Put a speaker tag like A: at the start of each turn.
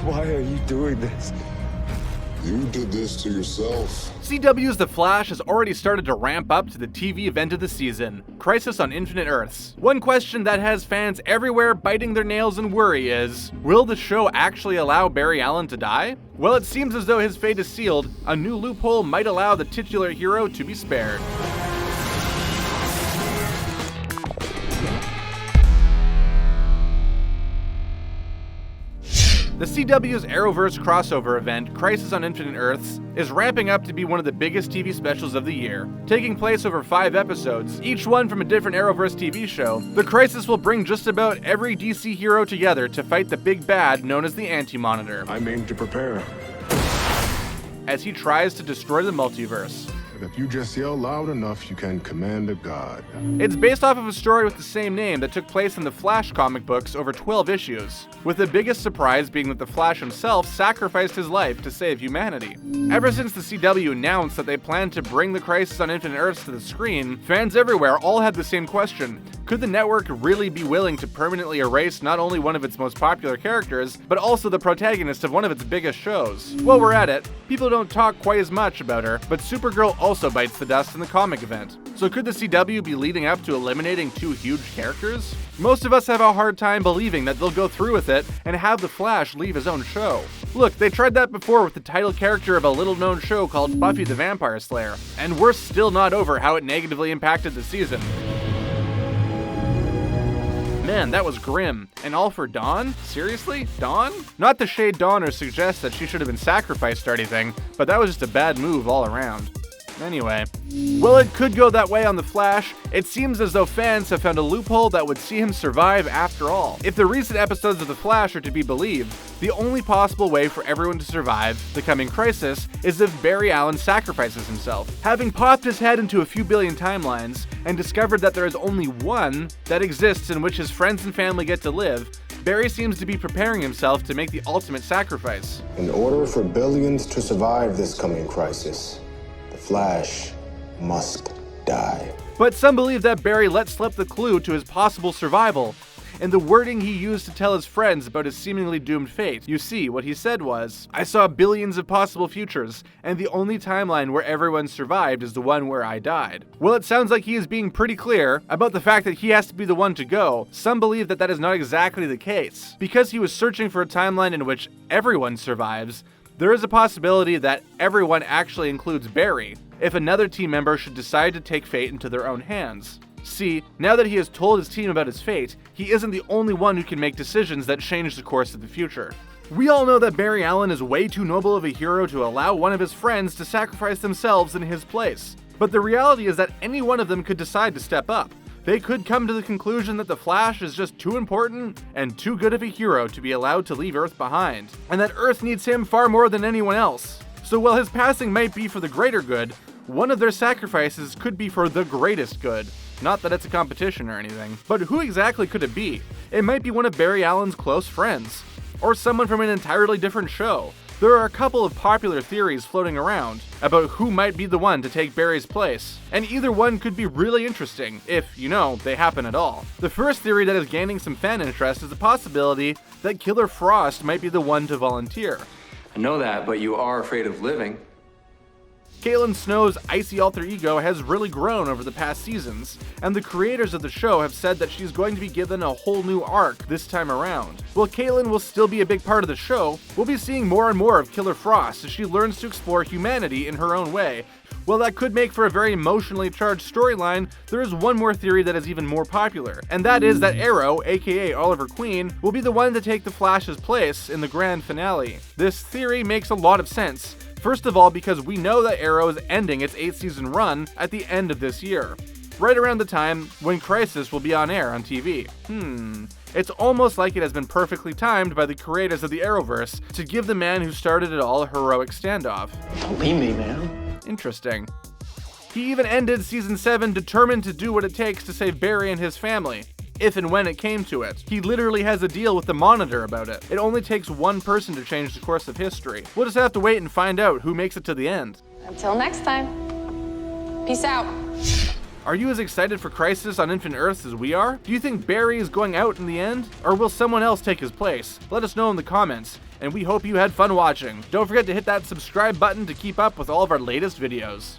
A: Why are you doing this?
B: You did this to yourself.
C: CW's The Flash has already started to ramp up to the TV event of the season, Crisis on Infinite Earths. One question that has fans everywhere biting their nails in worry is, will the show actually allow Barry Allen to die? Well, it seems as though his fate is sealed. A new loophole might allow the titular hero to be spared. The CW's Arrowverse crossover event, Crisis on Infinite Earths, is ramping up to be one of the biggest TV specials of the year. Taking place over 5 episodes, each one from a different Arrowverse TV show, the Crisis will bring just about every DC hero together to fight the big bad known as the Anti-Monitor,
A: I mean to prepare.
C: as he tries to destroy the multiverse.
B: If you just yell loud enough, you can command a god.
C: It's based off of a story with the same name that took place in the Flash comic books over 12 issues, with the biggest surprise being that the Flash himself sacrificed his life to save humanity. Ever since the CW announced that they planned to bring the Crisis on Infinite Earths to the screen, fans everywhere all had the same question. Could the network really be willing to permanently erase not only one of its most popular characters, but also the protagonist of one of its biggest shows? While we're at it, people don't talk quite as much about her, but Supergirl also bites the dust in the comic event. So could the CW be leading up to eliminating 2 huge characters? Most of us have a hard time believing that they'll go through with it and have the Flash leave his own show. Look, they tried that before with the title character of a little-known show called Buffy the Vampire Slayer, and we're still not over how it negatively impacted the season. Man, that was grim. And all for Dawn? Seriously? Dawn? Not to shade Dawn or suggest that she should have been sacrificed or anything, but that was just a bad move all around. Anyway, well, it could go that way on The Flash. It seems as though fans have found a loophole that would see him survive after all. If the recent episodes of The Flash are to be believed, the only possible way for everyone to survive the coming crisis is if Barry Allen sacrifices himself. Having popped his head into a few billion timelines and discovered that there is only one that exists in which his friends and family get to live, Barry seems to be preparing himself to make the ultimate sacrifice.
D: In order for billions to survive this coming crisis, the Flash must die.
C: But some believe that Barry let slip the clue to his possible survival in the wording he used to tell his friends about his seemingly doomed fate. You see, what he said was, "I saw billions of possible futures, and the only timeline where everyone survived is the one where I died." Well, it sounds like he is being pretty clear about the fact that he has to be the one to go. Some believe that that is not exactly the case. Because he was searching for a timeline in which everyone survives, there is a possibility that everyone actually includes Barry, if another team member should decide to take fate into their own hands. See, now that he has told his team about his fate, he isn't the only one who can make decisions that change the course of the future. We all know that Barry Allen is way too noble of a hero to allow one of his friends to sacrifice themselves in his place. But the reality is that any one of them could decide to step up. They could come to the conclusion that the Flash is just too important and too good of a hero to be allowed to leave Earth behind, and that Earth needs him far more than anyone else. So while his passing might be for the greater good, one of their sacrifices could be for the greatest good. Not that it's a competition or anything, but who exactly could it be? It might be one of Barry Allen's close friends, or someone from an entirely different show. There are a couple of popular theories floating around about who might be the one to take Barry's place, and either one could be really interesting, if, they happen at all. The first theory that is gaining some fan interest is the possibility that Killer Frost might be the one to volunteer.
E: I know that, but you are afraid of living.
C: Caitlin Snow's icy alter ego has really grown over the past seasons, and the creators of the show have said that she's going to be given a whole new arc this time around. While Caitlin will still be a big part of the show, we'll be seeing more and more of Killer Frost as she learns to explore humanity in her own way. While that could make for a very emotionally charged storyline, there is one more theory that is even more popular, and that is that Arrow, aka Oliver Queen, will be the one to take the Flash's place in the grand finale. This theory makes a lot of sense. First of all, because we know that Arrow is ending its 8-season run at the end of this year, right around the time when Crisis will be on air on TV. It's almost like it has been perfectly timed by the creators of the Arrowverse to give the man who started it all a heroic standoff.
F: Don't leave me, man.
C: Interesting. He even ended Season 7 determined to do what it takes to save Barry and his family, if and when it came to it. He literally has a deal with the Monitor about it. It only takes one person to change the course of history. We'll just have to wait and find out who makes it to the end.
G: Until next time. Peace out.
C: Are you as excited for Crisis on Infinite Earths as we are? Do you think Barry is going out in the end? Or will someone else take his place? Let us know in the comments, and we hope you had fun watching. Don't forget to hit that subscribe button to keep up with all of our latest videos.